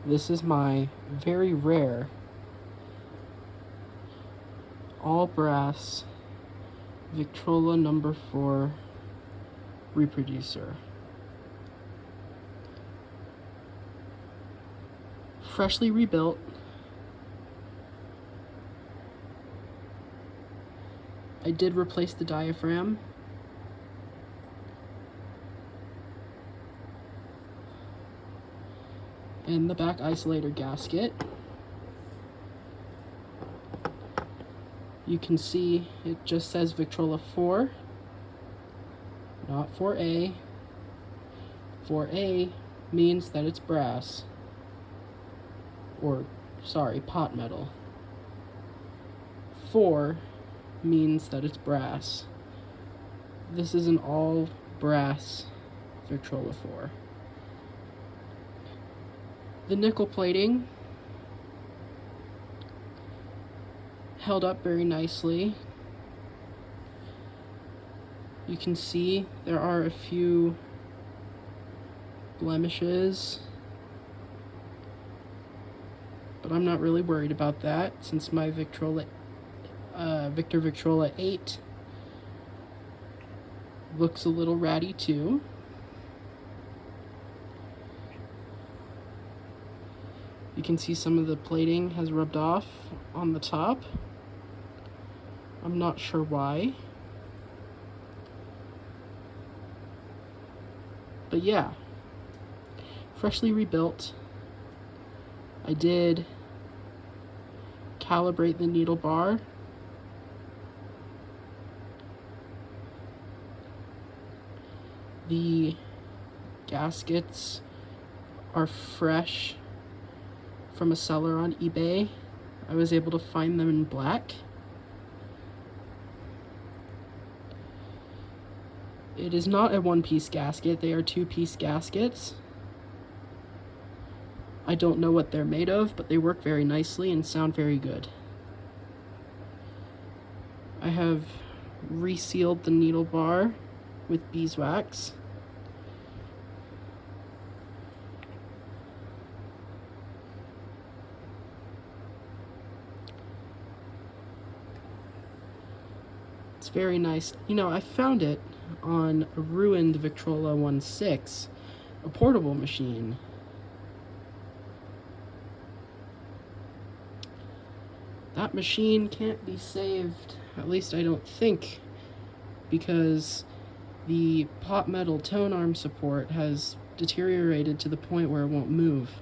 This is my very rare all brass Victrola number 4 reproducer. Freshly rebuilt. I did replace the diaphragm. And the back isolator gasket. You can see it just says Victrola 4, not 4A. 4A means that it's brass. Or, sorry, pot metal. 4 means that it's brass. This is an all brass Victrola 4. The nickel plating held up very nicely. You can see there are a few blemishes, but I'm not really worried about that since my Victor Victrola 8 looks a little ratty too. You can see some of the plating has rubbed off on the top. I'm not sure why. But yeah, freshly rebuilt. I did calibrate the needle bar. The gaskets are fresh from a seller on eBay. I was able to find them in black. It is not a one-piece gasket, they are two-piece gaskets. I don't know what they're made of, but they work very nicely and sound very good. I have resealed the needle bar with beeswax. It's very nice. You know, I found it on a ruined Victrola 1.6, a portable machine. That machine can't be saved, at least I don't think, because the pot metal tone arm support has deteriorated to the point where it won't move.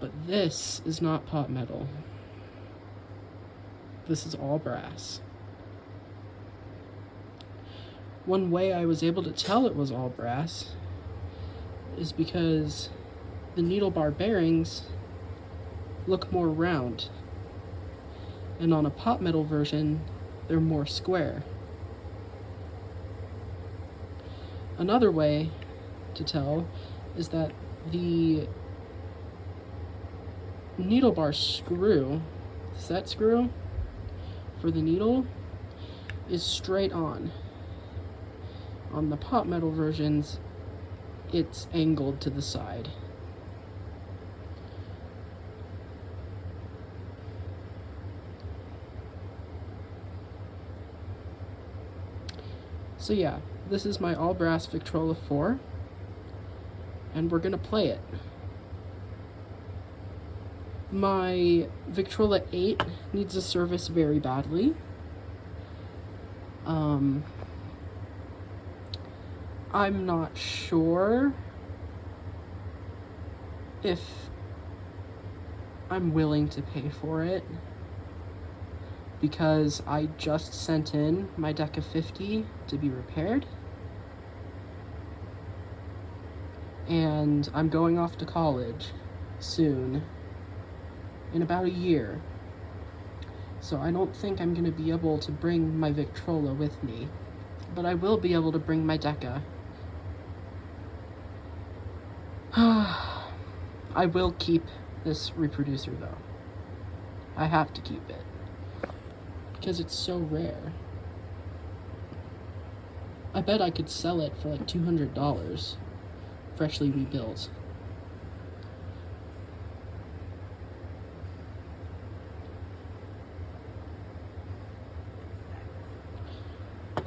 But this is not pot metal. This is all brass. One way I was able to tell it was all brass is because the needle bar bearings look more round, and on a pot metal version, they're more square. Another way to tell is that the needle bar screw, set screw for the needle, is straight on. On the pot metal versions, it's angled to the side. So yeah, this is my all brass Victrola 4, and we're gonna play it. My Victrola 8 needs a service very badly. I'm not sure if I'm willing to pay for it, because I just sent in my deck of 50 to be repaired, and I'm going off to college soon, in about a year, so I don't think I'm going to be able to bring my Victrola with me, but I will be able to bring my Deca. I will keep this reproducer though. I have to keep it, because it's so rare. I bet I could sell it for like $200, freshly rebuilt.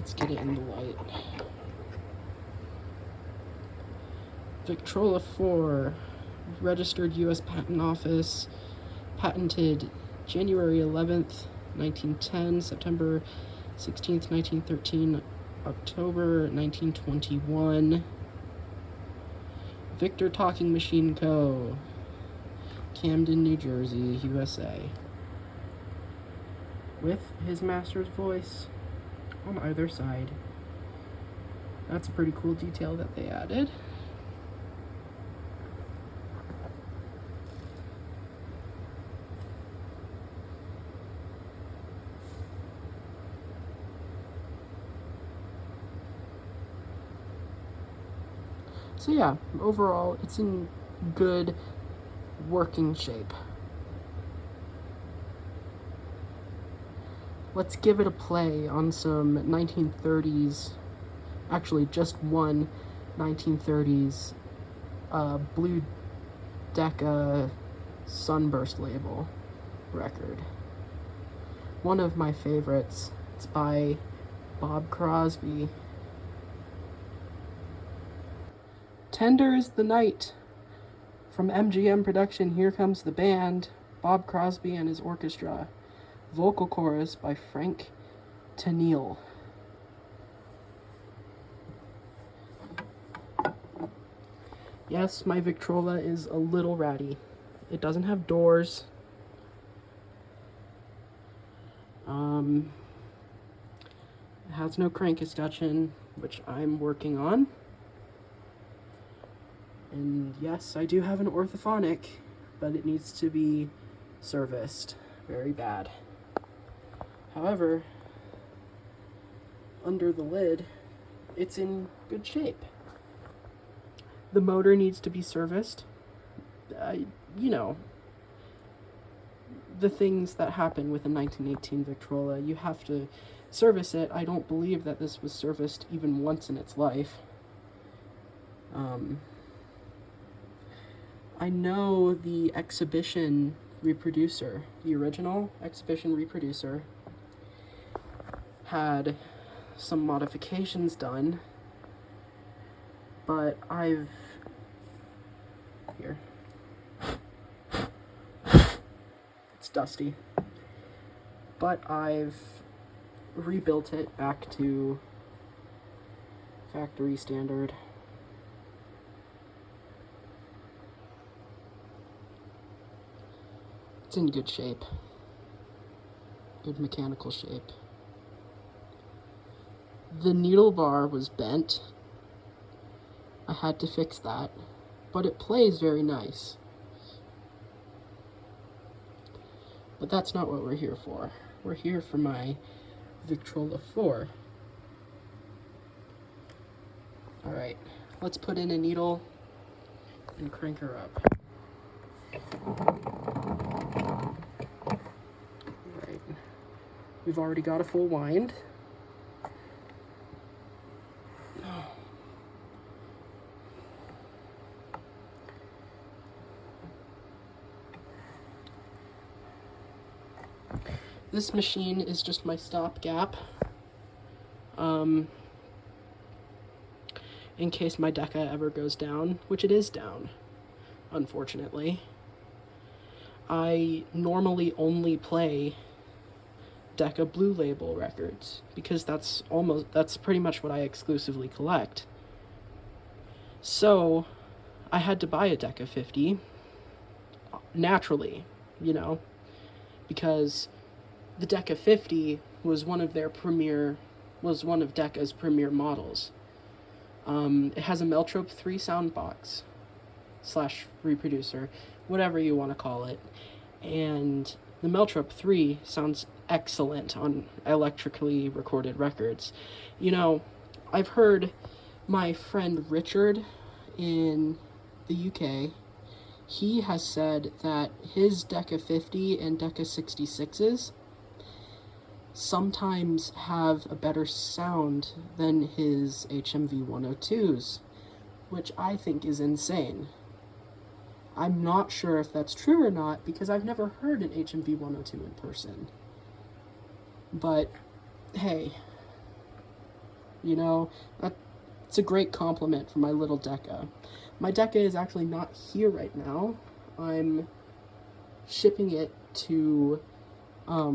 Let's get it in the light. Victrola 4, registered U.S. Patent Office, patented January 11th, 1910, September 16th, 1913, October 1921. Victor Talking Machine Co., Camden, New Jersey, USA. With his master's voice on either side. That's a pretty cool detail that they added. So yeah, overall, it's in good working shape. Let's give it a play on some 1930s, actually just one 1930s Blue Decca Sunburst label record. One of my favorites. It's by Bob Crosby. Tender is the Night. From MGM Production, Here Comes the Band, Bob Crosby and his orchestra. Vocal chorus by Frank Tennille. Yes, my Victrola is a little ratty. It doesn't have doors. It has no crank escutcheon, which I'm working on. And yes, I do have an orthophonic, but it needs to be serviced very bad. However, under the lid, it's in good shape. The motor needs to be serviced. You know, the things that happen with a 1918 Victrola, you have to service it. I don't believe that this was serviced even once in its life. I know the exhibition reproducer, the original exhibition reproducer, had some modifications done, but here, it's dusty, but I've rebuilt it back to factory standard. It's in good shape, good mechanical shape. The needle bar was bent. I had to fix that, but it plays very nice. But that's not what we're here for. We're here for my Victrola 4. Alright, let's put in a needle and crank her up. Alright, we've already got a full wind. This machine is just my stopgap, in case my Decca ever goes down, which it is down, unfortunately. I normally only play Decca Blue Label records, because that's pretty much what I exclusively collect. So, I had to buy a Decca 50, naturally, you know, because the Decca 50 was one of Decca's premier models. It has a Meltrope 3 soundbox / reproducer, whatever you want to call it. And the Meltrope 3 sounds excellent on electrically recorded records. You know, I've heard my friend Richard in the UK, he has said that his Decca 50 and Decca 66s sometimes have a better sound than his HMV 102s, which I think is insane. I'm not sure if that's true or not, because I've never heard an HMV 102 in person. But, hey, You know, it's a great compliment for my little Deca. My Deca is actually not here right now. I'm shipping it to a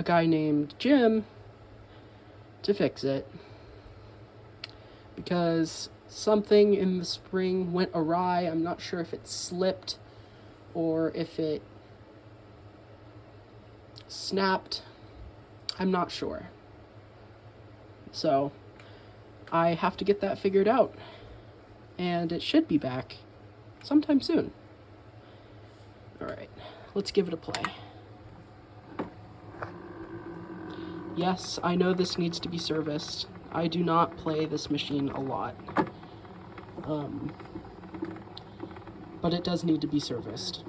guy named Jim to fix it, because something in the spring went awry. I'm not sure if it slipped or if it snapped. I'm not sure. So I have to get that figured out, and it should be back sometime soon. Alright, let's give it a play. Yes, I know this needs to be serviced. I do not play this machine a lot. But it does need to be serviced.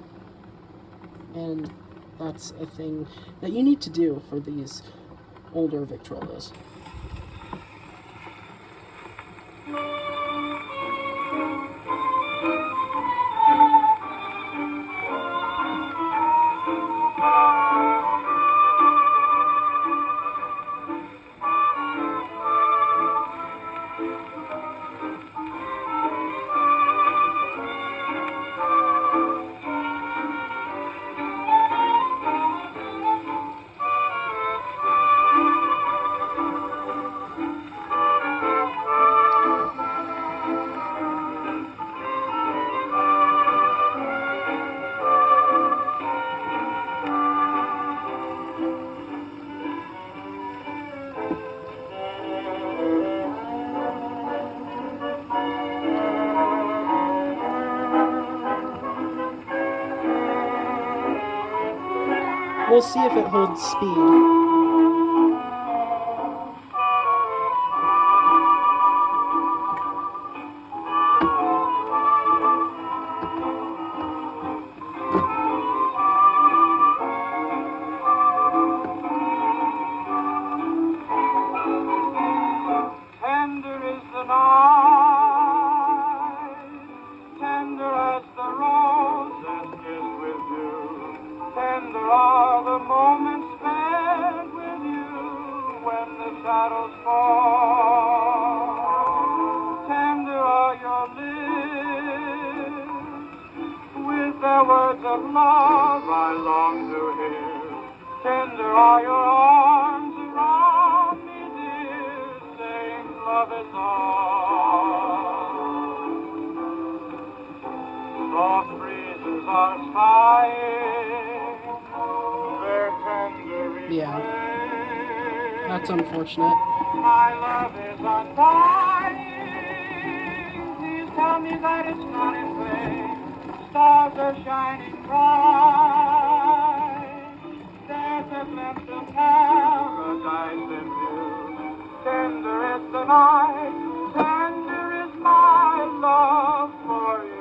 And that's a thing that you need to do for these older Victrolas. We'll see if it holds speed. Words of love I long to hear. Tender are your arms around me, dear, saying love is all. Soft breezes are sighing their tender refrain. Yeah, that's unfortunate. My love is undying. Please tell me that it's not in vain. Stars are shining bright. There's a glimpse of paradise in view. Tender is the night. Tender is my love for you.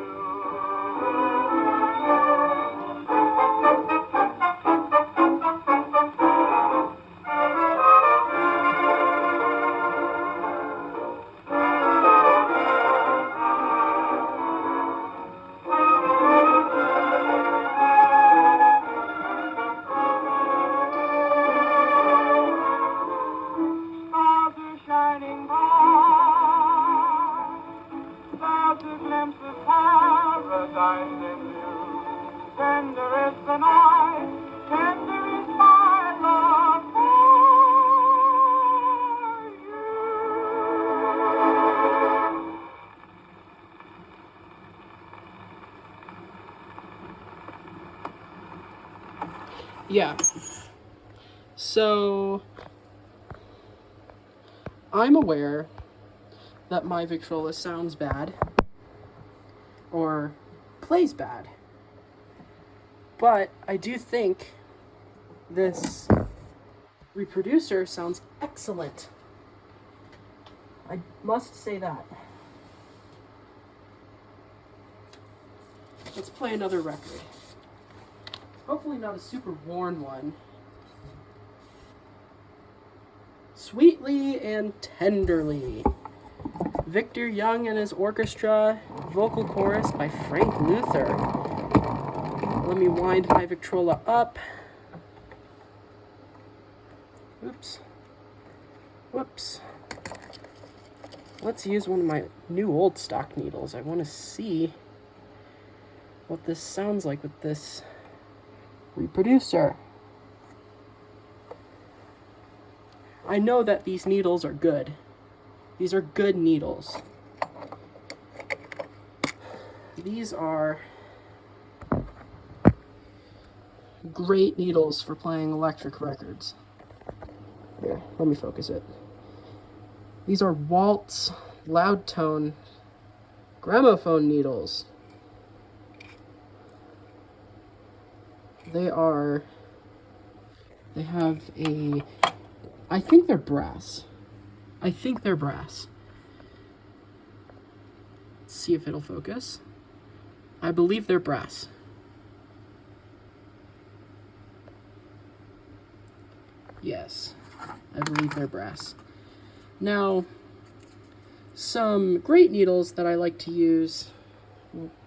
Yeah. So I'm aware that my Victrola sounds bad or plays bad, but I do think this reproducer sounds excellent. I must say that. Let's play another record. Hopefully not a super worn one. Sweetly and Tenderly. Victor Young and his orchestra, vocal chorus by Frank Luther. Let me wind my Victrola up. Oops. Whoops. Let's use one of my new old stock needles. I want to see what this sounds like with this reproducer. I know that these needles are good. These are good needles. These are great needles for playing electric records. Here, let me focus it. These are Waltz loud tone gramophone needles. They have a, I think they're brass. Let's see if it'll focus. I believe they're brass. Yes, I believe they're brass. Now, some great needles that I like to use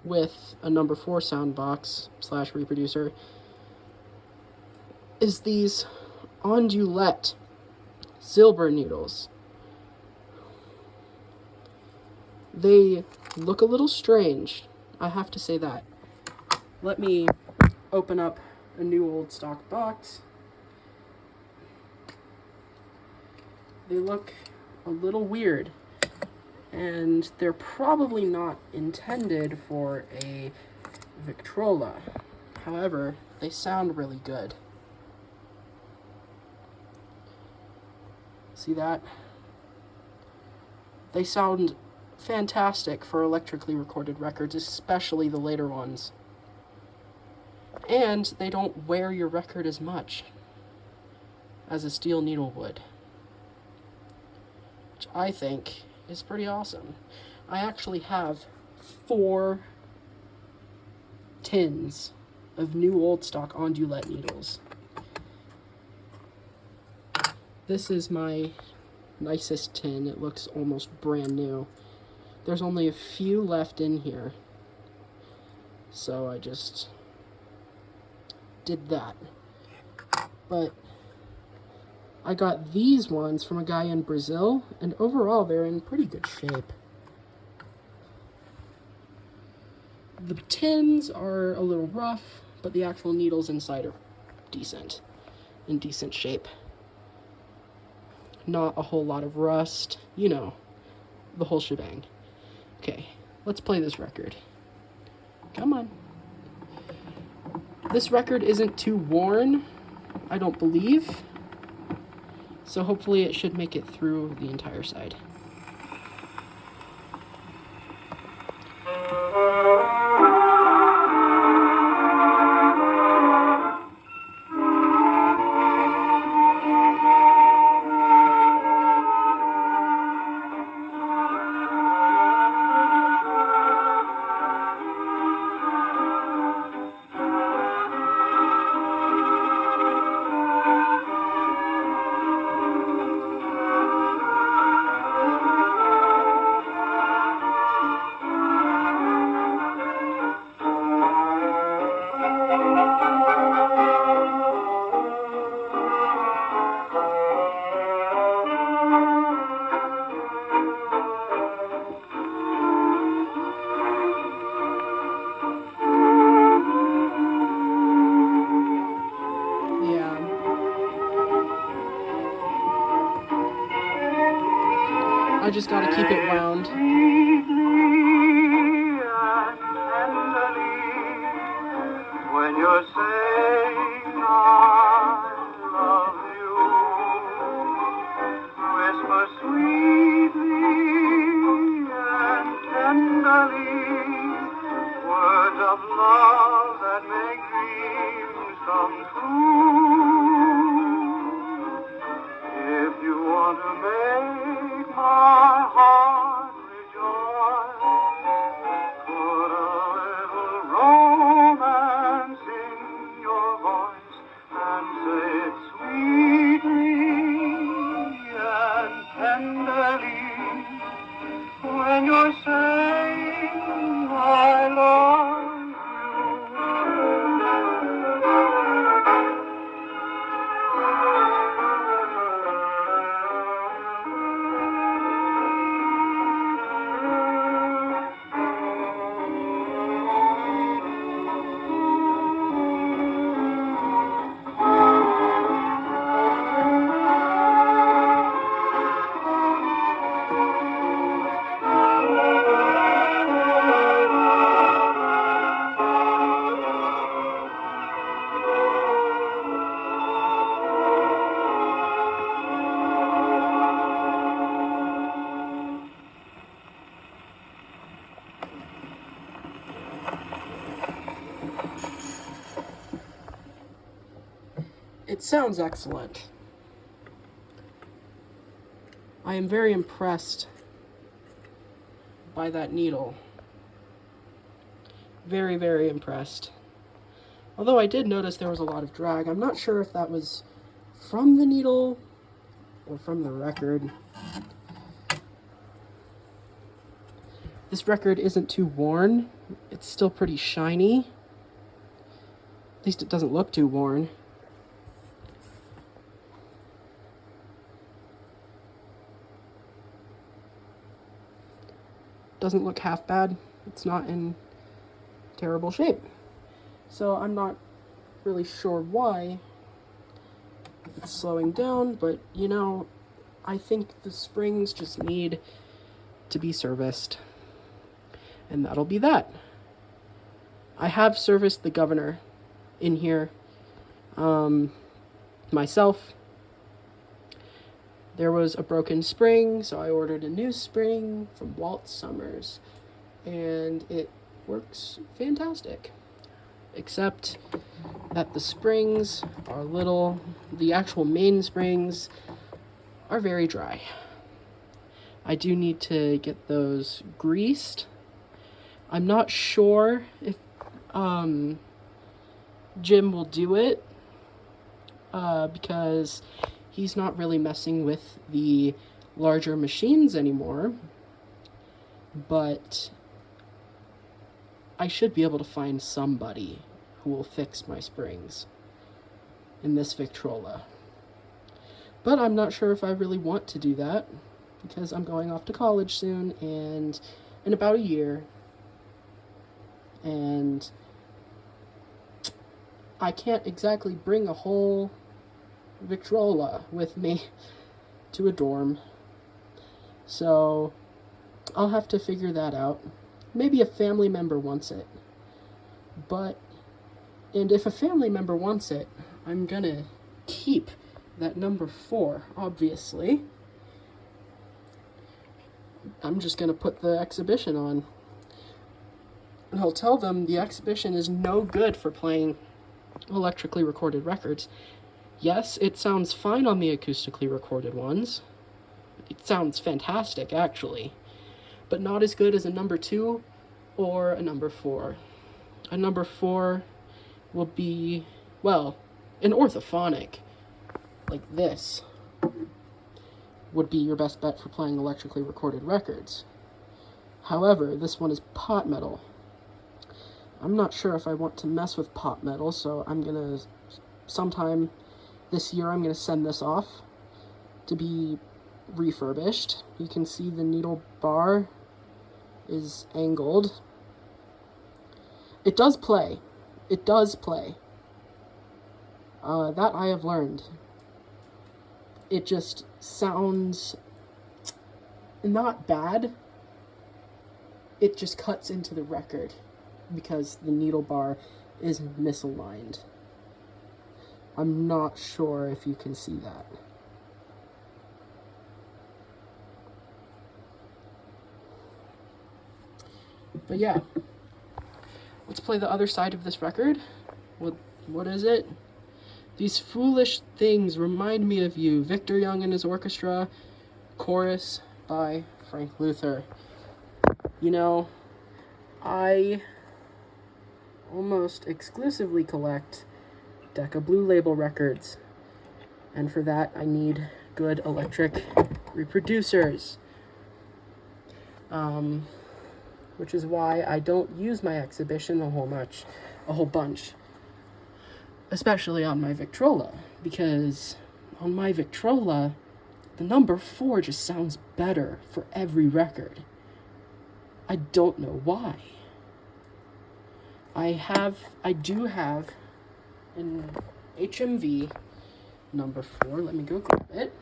with a number 4 sound box / reproducer is these Ondulette Zilber needles. They look a little strange, I have to say that. Let me open up a new old stock box. They look a little weird, and they're probably not intended for a Victrola. However, they sound really good. See that? They sound fantastic for electrically recorded records, especially the later ones. And they don't wear your record as much as a steel needle would, which I think is pretty awesome. I actually have 4 tins of new old stock Ondulette needles. This is my nicest tin. It looks almost brand new. There's only a few left in here, so I just did that. But I got these ones from a guy in Brazil, and overall they're in pretty good shape. The tins are a little rough, but the actual needles inside are decent, in decent shape. Not a whole lot of rust, you know, the whole shebang. Okay, let's play this record. Come on. This record isn't too worn, I don't believe, so hopefully it should make it through the entire side. I just gotta keep it wound. When you're saying I love you, whisper sweetly and tenderly words of love that make dreams come true. If you want to make my heart rejoice, put a little romance in your voice and say it sweetly and tenderly. When you're saying I love you. It sounds excellent. I am very impressed by that needle. Very, very impressed. Although I did notice there was a lot of drag. I'm not sure if that was from the needle or from the record. This record isn't too worn. It's still pretty shiny. At least it doesn't look too worn. Doesn't look half bad. It's not in terrible shape. So I'm not really sure why it's slowing down, but you know, I think the springs just need to be serviced. And that'll be that. I have serviced the governor in here myself. There was a broken spring, so I ordered a new spring from Walt Summers, and it works fantastic. Except that the springs are little, the actual main springs are very dry. I do need to get those greased. I'm not sure if Jim will do it because he's not really messing with the larger machines anymore, but I should be able to find somebody who will fix my springs in this Victrola. But I'm not sure if I really want to do that because I'm going off to college soon and in about a year, and I can't exactly bring a whole Victrola with me to a dorm. So I'll have to figure that out. Maybe a family member wants it. And if a family member wants it, I'm gonna keep that number 4, obviously. I'm just gonna put the exhibition on. And I'll tell them the exhibition is no good for playing electrically recorded records. Yes, it sounds fine on the acoustically recorded ones. It sounds fantastic, actually. But not as good as a number 2 or a number 4. A number 4 will be, well, an orthophonic, like this, would be your best bet for playing electrically recorded records. However, this one is pot metal. I'm not sure if I want to mess with pot metal, so I'm gonna, sometime this year, I'm gonna send this off to be refurbished. You can see the needle bar is angled. It does play. It does play. That I have learned. It just sounds not bad. It just cuts into the record because the needle bar is misaligned. I'm not sure if you can see that. But yeah, let's play the other side of this record. What is it? These foolish things remind me of you. Victor Young and his orchestra. Chorus by Frank Luther. You know, I almost exclusively collect Decca Blue Label records. And for that, I need good electric reproducers. Which is why I don't use my exhibition a whole bunch. Especially on my Victrola, because on my Victrola, the number 4 just sounds better for every record. I don't know why. I do have an HMV number 4. Let me go grab it.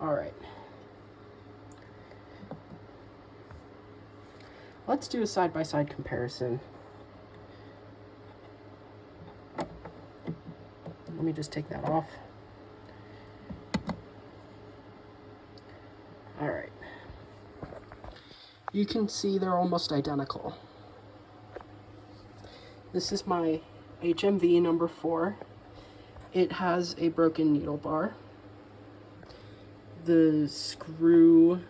All right. let's do a side-by-side comparison. Let me just take that off. All right. You can see they're almost identical. This is my HMV number 4. It has a broken needle bar. The screw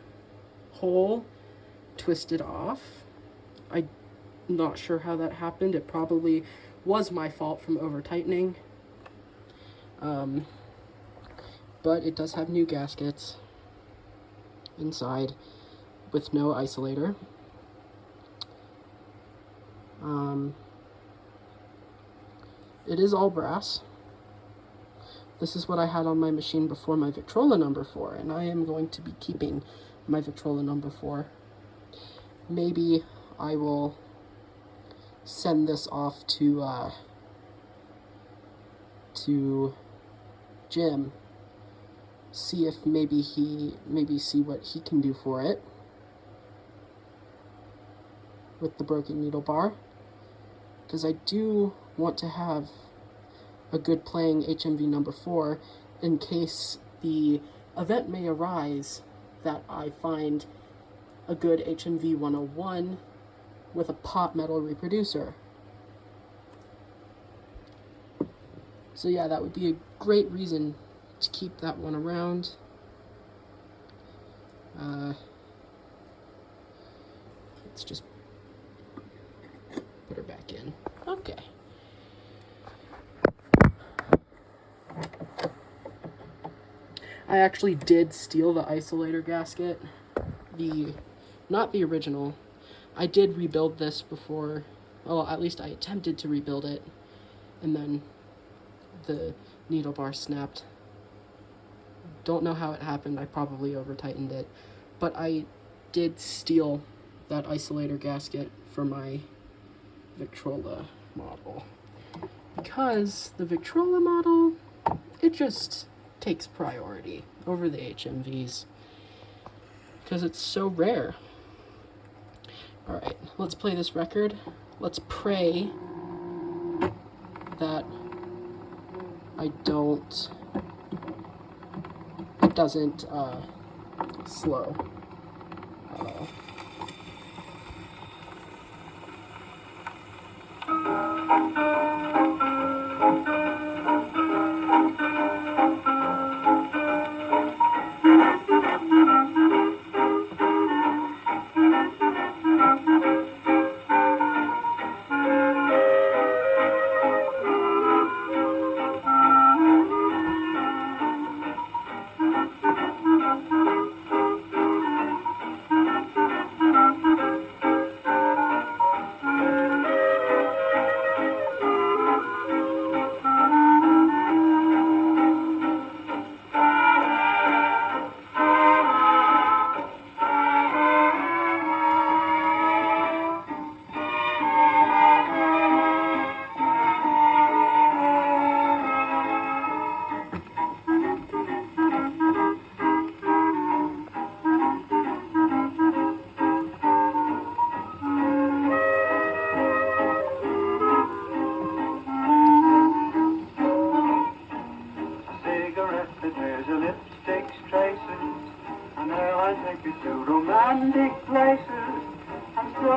hole twisted off. I'm not sure how that happened. It probably was my fault from over tightening. But it does have new gaskets inside with no isolator. It is all brass. This is what I had on my machine before my Victrola number 4, and I am going to be keeping my Victrola number 4. Maybe I will send this off to Jim, see if maybe see what he can do for it with the broken needle bar, because I do want to have a good playing HMV number 4 in case the event may arise that I find a good HMV 101 with a pot metal reproducer. So yeah, that would be a great reason to keep that one around. Let's just put her back in. Okay. I actually did steal the isolator gasket. Not the original. I did rebuild this before, well, at least I attempted to rebuild it, and then the needle bar snapped. Don't know how it happened. I probably over-tightened it, but I did steal that isolator gasket for my Victrola model, because the Victrola model, it just takes priority over the HMVs because it's so rare. All right, let's play this record. Let's pray that it doesn't slow.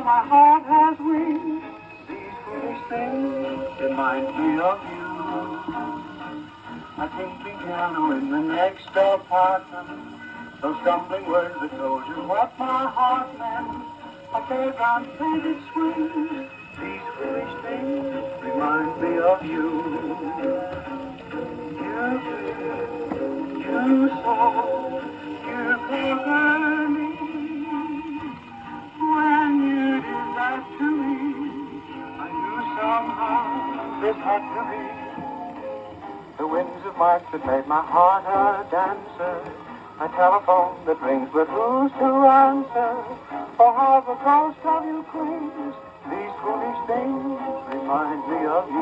My heart has wings. These foolish things remind me of you. I think piano in the next apartment. Those stumbling words that told you what my heart meant. A fairground painted swings. These foolish things remind me of you. You saw, you conquered me. When you did that to me, I knew somehow this had to be. The winds of March that made my heart a dancer. A telephone that rings, but who's to answer? For how the ghost of you clings. These foolish things remind me of you.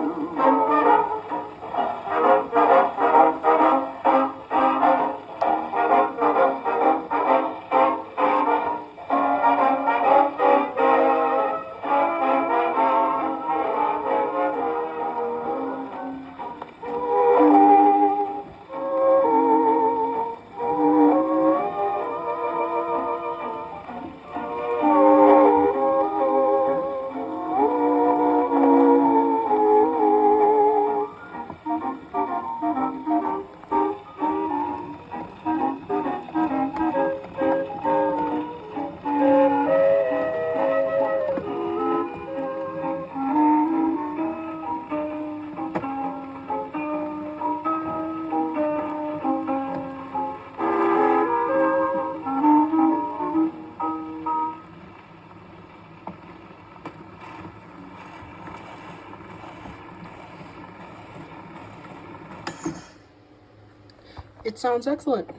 sounds excellent.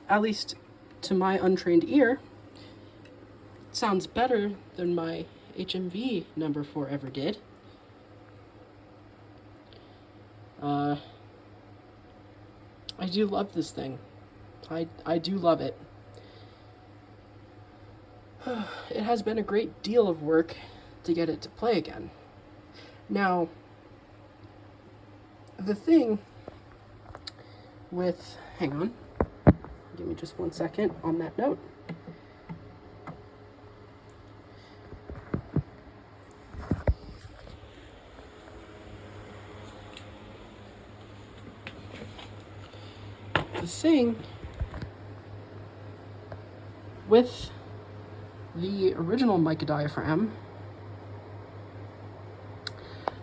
At least to my untrained ear, it sounds better than my HMV number 4 ever did. I do love this thing. I do love it. It has been a great deal of work to get it to play again. Now, the thing with, hang on, give me just 1 second on that note. The thing with the original mic diaphragm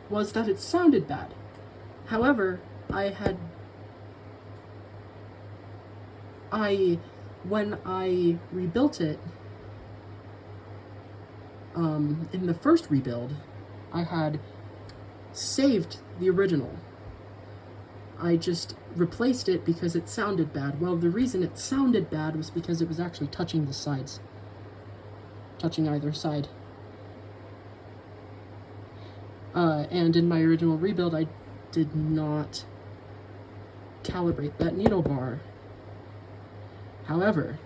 was that it sounded bad. However, when I rebuilt it, in the first rebuild, I had saved the original. I just replaced it because it sounded bad. Well, the reason it sounded bad was because it was actually touching the sides. Touching either side. And in my original rebuild, I did not calibrate that needle bar. However,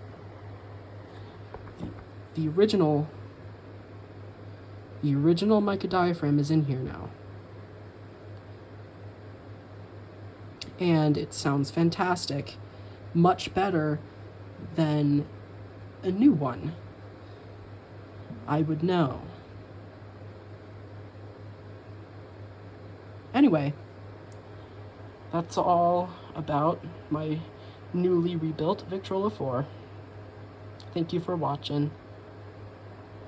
the original mic diaphragm is in here now. And it sounds fantastic. Much better than a new one. I would know. Anyway, that's all about my newly rebuilt Victrola 4. Thank you for watching.